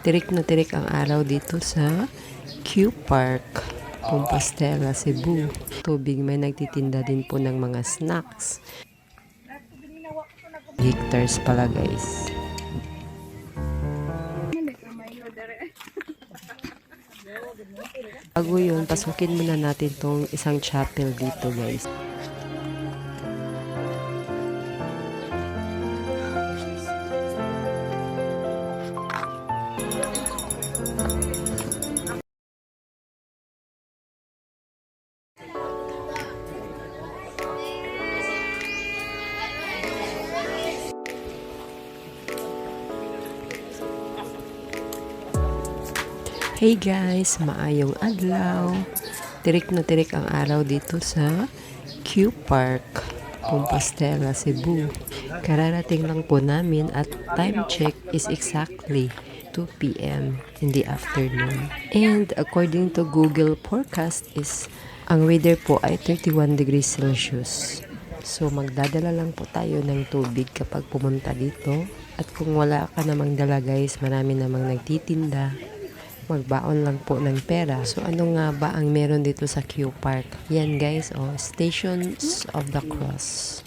Tirik na tirik ang araw dito sa Q Park, Compostela, Cebu. Tubig, may nagtitinda din po ng mga snacks. Hectares pala guys. Bago yun, pasukin muna natin tong isang chapel dito guys. Hey guys, maayong adlaw. Tirik na tirik ang araw dito sa Q Park, Compostela, Cebu. Kararating lang po namin at time check is exactly 2 p.m. in the afternoon. And according to Google forecast is ang weather po ay 31 degrees Celsius. So magdadala lang po tayo ng tubig kapag pumunta dito. At kung wala ka namang dala guys, marami namang nagtitinda. Magbaon lang po ng pera. So ano nga ba ang meron dito sa Q Park? Yan guys, Stations of the Cross.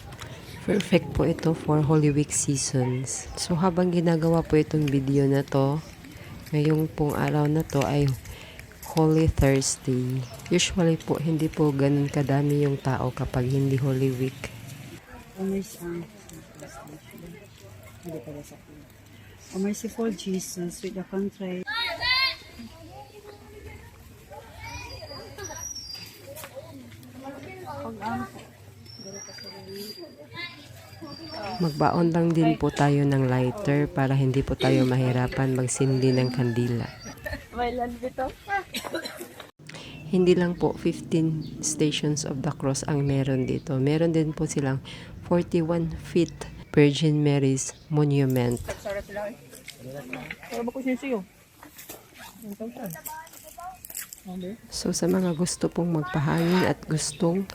Perfect po ito for Holy Week seasons. So habang ginagawa po itong video na to, ngayong pong araw na to ay Holy Thursday. Usually po hindi po ganun kadami yung tao kapag hindi Holy Week. O merciful Jesus, with the contrite. Magbaon lang din po tayo ng lighter para hindi po tayo mahirapan magsindi ng kandila. Hindi lang po 15 Stations of the Cross ang meron dito. Meron din po silang 41 feet Virgin Mary's Monument. So sa mga gusto pong magpahangin at gustong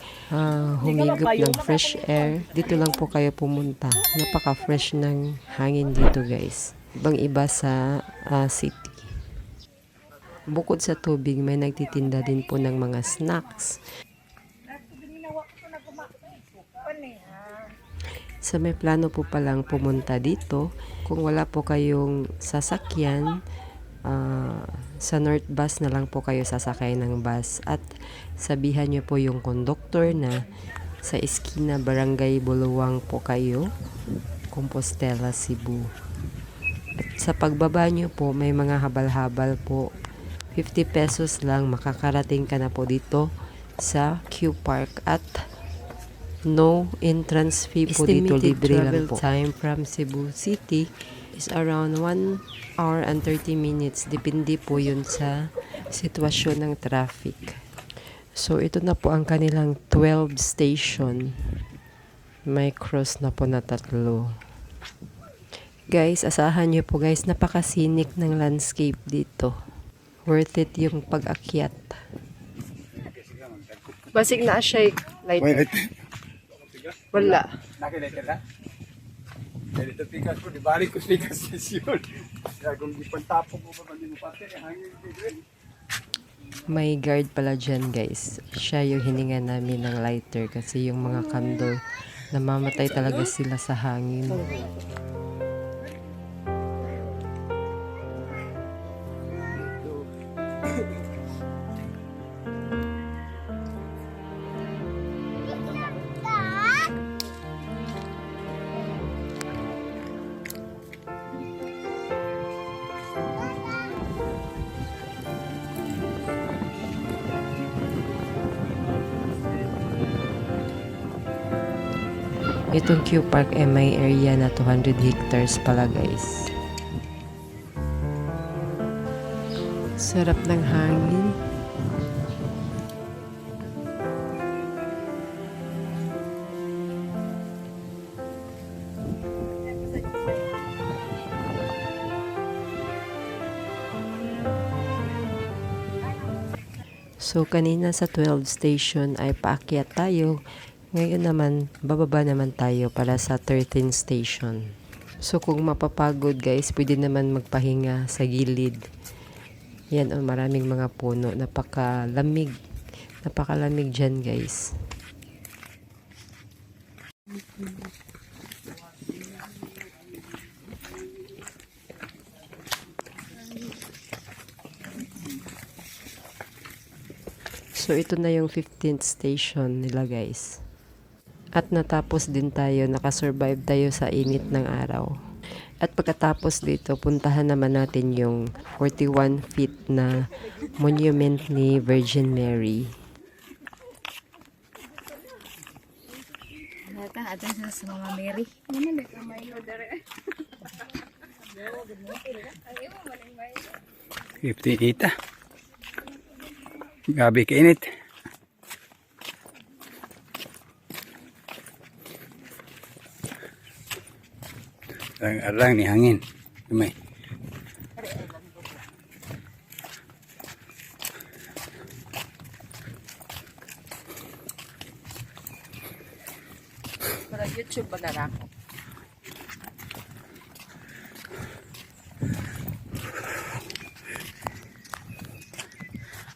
humigop ng fresh air, dito lang po kayo pumunta. Napaka-fresh ng hangin dito guys. Ibang iba sa city. Bukod sa tubig, may nagtitinda din po ng mga snacks. Sa may plano po palang pumunta dito, kung wala po kayong sasakyan, sa North Bus na lang po kayo sasakay ng bus at sabihan nyo po yung conductor na sa Eskina Barangay Buluwang po kayo, Compostela, Cebu. At sa pagbaba nyo po may mga habal-habal po, 50 pesos lang makakarating ka na po dito sa Q Park at no entrance fee po dito, libre lang po. Time from Cebu City is around 1 hour and 30 minutes. Depende po yun sa sitwasyon ng traffic. So, ito na po ang kanilang 12 station. May cross na po na 3. Guys, asahan nyo po guys, napaka-scenic ng landscape dito. Worth it yung pag-akyat. Basig na siya light. Wala. Dito tikas po, di balik ko tikas sesyon. Kaya kung ipantapong mo pa mo pati, hangin dito. May guard pala dyan guys. Siya yung hininga namin ng lighter kasi yung mga candle, namamatay talaga sila sa hangin. Itong Q Park ay may area na 200 hectares pala guys. Sarap ng hangin. So kanina sa 12 station ay paakyat tayo. Ngayon naman, bababa naman tayo para sa 13 station. So kung mapapagod guys, pwede naman magpahinga sa gilid. Yan, maraming mga puno. Napakalamig. Napakalamig dyan guys. So, ito na yung 15th station nila guys. At natapos din tayo, nakasurvive tayo sa init ng araw. At pagkatapos dito, puntahan naman natin yung 41 feet na monument ni Virgin Mary. Ato sa mga Mary. 58 ah. Gabi kainit. Arang ni hangin. May. Para YouTube ba na ako?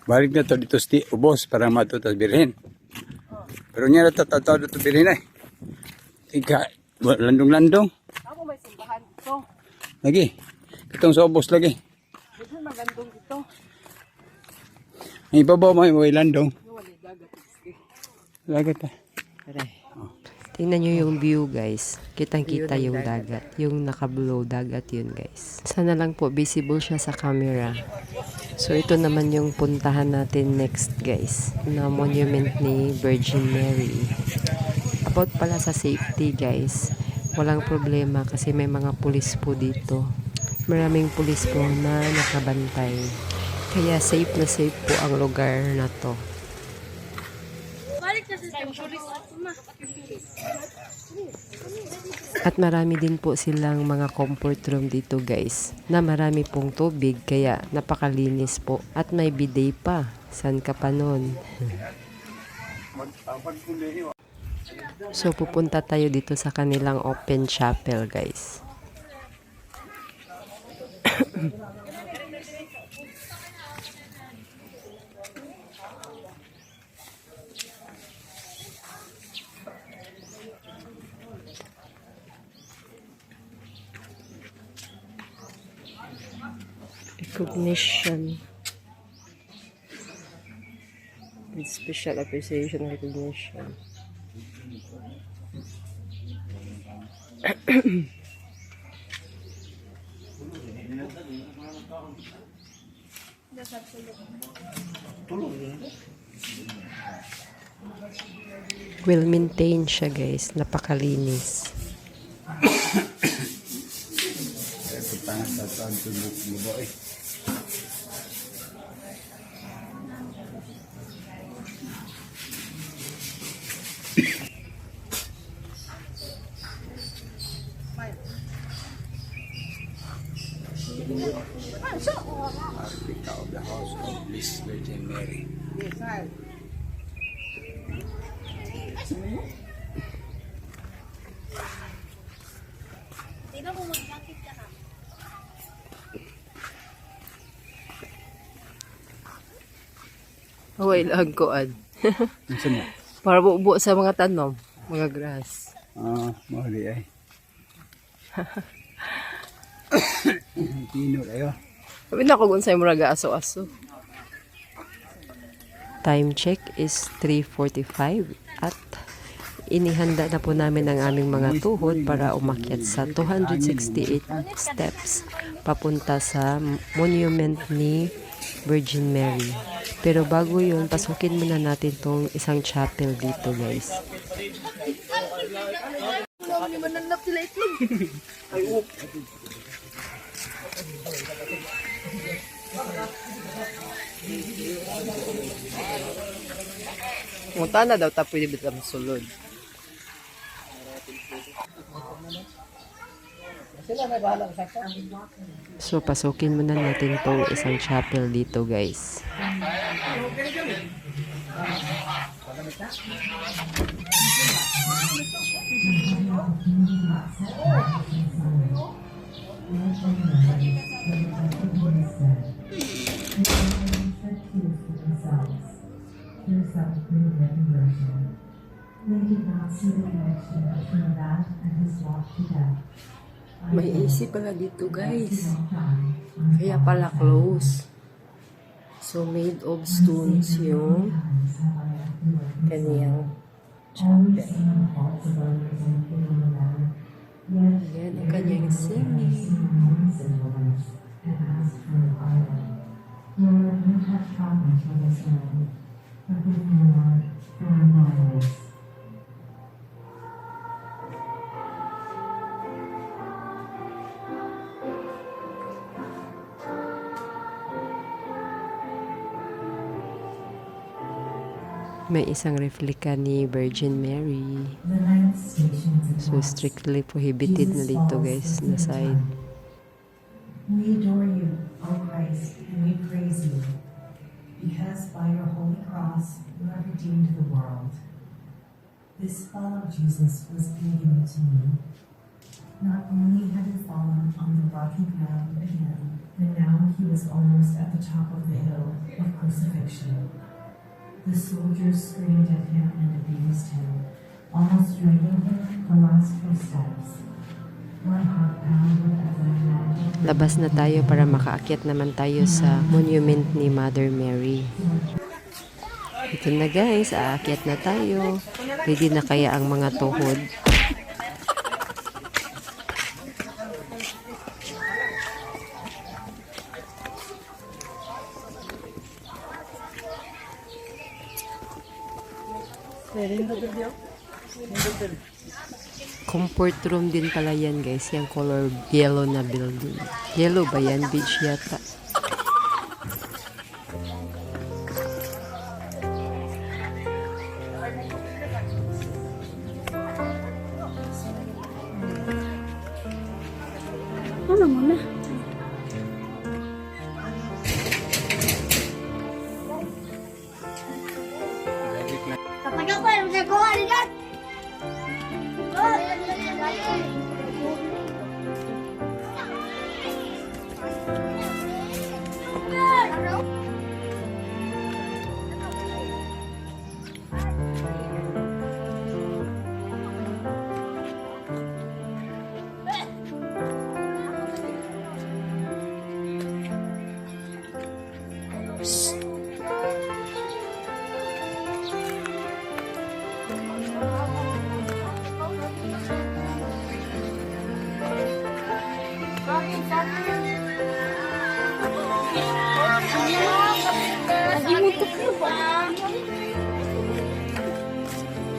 Balik na to dito sti ubos para matutas birhen. Pero niya natatato dito birhen ay. Ika landong-landong. Ako may simbahan dito. Lagi. Kitong sa ubos lagi. Dito magandong dito. Ay babaw mo ay landong. Dagat ah. Tingnan nyo yung view guys. Kitang-kita yung dagat. Yung naka-blow dagat yun guys. Sana lang po visible siya sa camera. So ito naman yung puntahan natin next guys. Na monument ni Virgin Mary. About pala sa safety guys. Walang problema kasi may mga pulis po dito. Maraming pulis po na nakabantay. Kaya safe na safe po ang lugar na to. At marami din po silang mga comfort room dito guys, na marami pong tubig kaya napakalinis po at may bidet pa. San ka pa nun? So pupunta tayo dito sa kanilang open chapel guys. Recognition. With special appreciation recognition. Well maintained siya guys, napakalinis. Replica of the house of Bliss Virgin Mary. Huwag lang koan. Ano mo? Para buo sa mga tanom, mga grass. Mahali ay. Tino kayo. Sabi na ko kung sa'yo muraga aso-aso. Time check is 3:45 at inihanda na po namin ang aming mga tuhod para umakyat sa 268 steps papunta sa monument ni Virgin Mary. Pero bago yun, pasukin muna natin tong isang chapel dito guys. Munta na daw ta pwede bitang sulod. So pasukin muna natin tong isang chapel dito guys. May AC pala dito guys. Kaya pala close. So made of stones yung kaniyang chapel. Yan ang kanyang singing. May isang replika ni Virgin Mary. So strictly prohibited na dito guys na side. We adore you, O Christ, and we praise you, because by your holy cross you have redeemed the world. This fall of Jesus was given to me. Not only had he fallen on the rocky ground again, but now he was almost at the top of the hill of crucifixion. The soldiers screamed at him and abused him, almost dragging him the last few steps. My heart pounded as I imagined. Labas na tayo para makaakyat naman tayo sa monument ni Mother Mary. Ito na guys, aakyat na tayo. Ready na kaya ang mga tuhod? Comfort room din pala yan guys. Yung color yellow na building. Yellow ba yan? Beach yata. Ano muna? Kapag ako ay nagawa nila. Nagimutok na ba?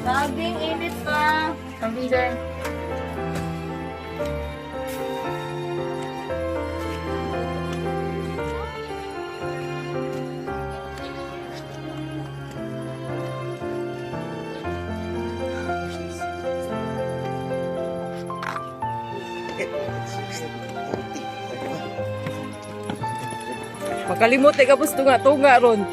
Sabing init pa. Sabing din. Makalimot ka po tunga-tunga ron.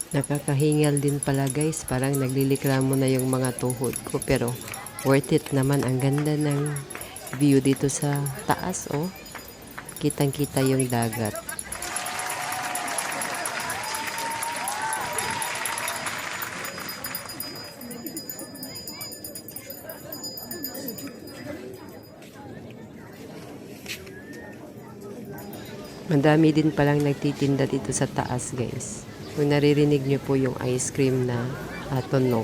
Nakakahingal din pala guys, parang naglilikramo na yung mga tuhod ko pero worth it naman. Ang ganda ng view dito sa taas, oh. Kitang kita yung dagat. Madami din palang nagtitinda dito sa taas guys. Kung naririnig niyo po yung ice cream na tunog.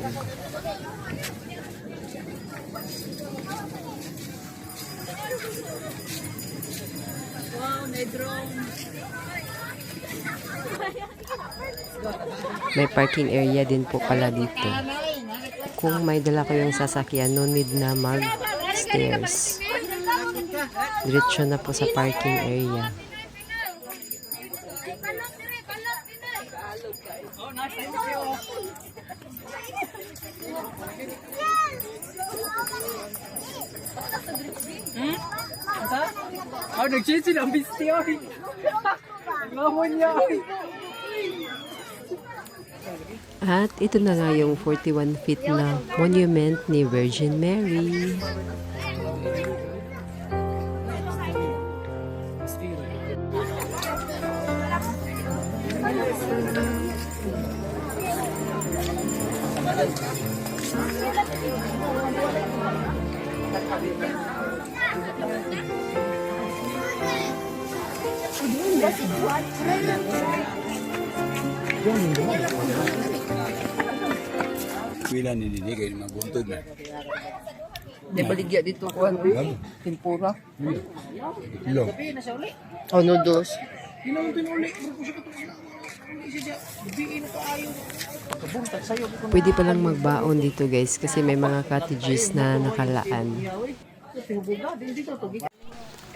Wow, may drone. May parking area din po pala dito. Kung may dala kayong sasakyan, no need na mag-stairs. Diretso na po sa parking area. Oh, nag-chill ang bisti, oy. Naglamon niya, oy. At ito na nga yung 41 feet na monument ni Virgin Mary. Wala ni Didi kayo mabuntod na. Di baligya dito ko ano? Tempura. Ilo. Oh, noodles. Pwede palang magbaon dito guys kasi may mga cottages na nakalaan.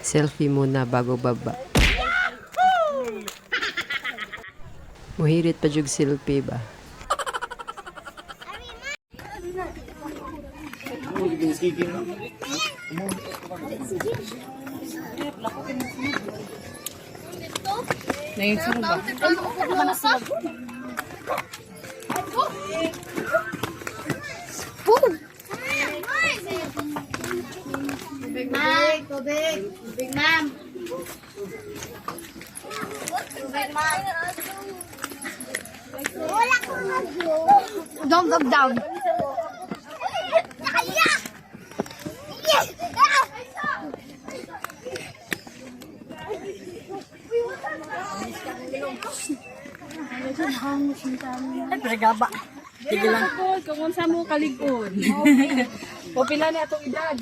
Selfie muna bago baba. Muhirit pa jug selfie ba? Nainsun ba? Tubig, ma'am. Tubig. Tubig, ma'am. Tubig, ma'am. Wala ko Don't go down. Kaya! Yes! Pregaba. Sige lang. Kung sa mo kaligod. O pila na atong edad.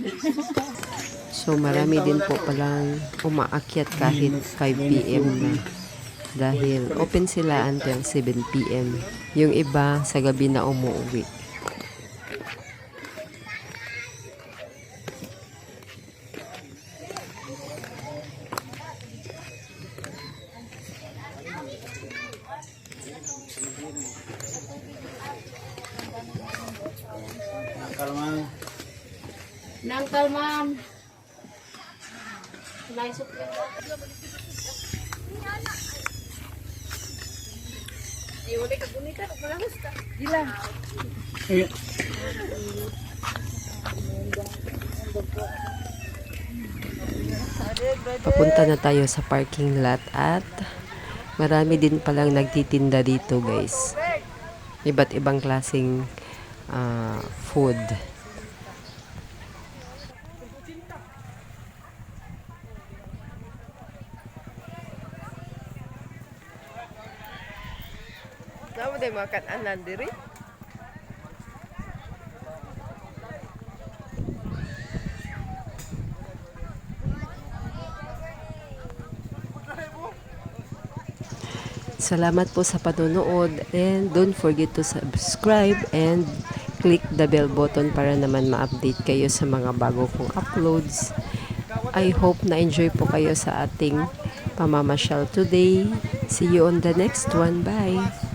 So marami din po palang umaakyat kahit 5 PM na. Dahil open sila until 7 PM. Yung iba sa gabi na umuwi. Nangkal, ma'am. Papunta na tayo sa parking lot at marami din palang nagtitinda dito guys. Iba't ibang klaseng food. Namu day makan anan diri. Salamat po sa panonood and don't forget to subscribe and click the bell button para naman ma-update kayo sa mga bago kong uploads. I hope na enjoy po kayo sa ating pamamasyal today. See you on the next one. Bye!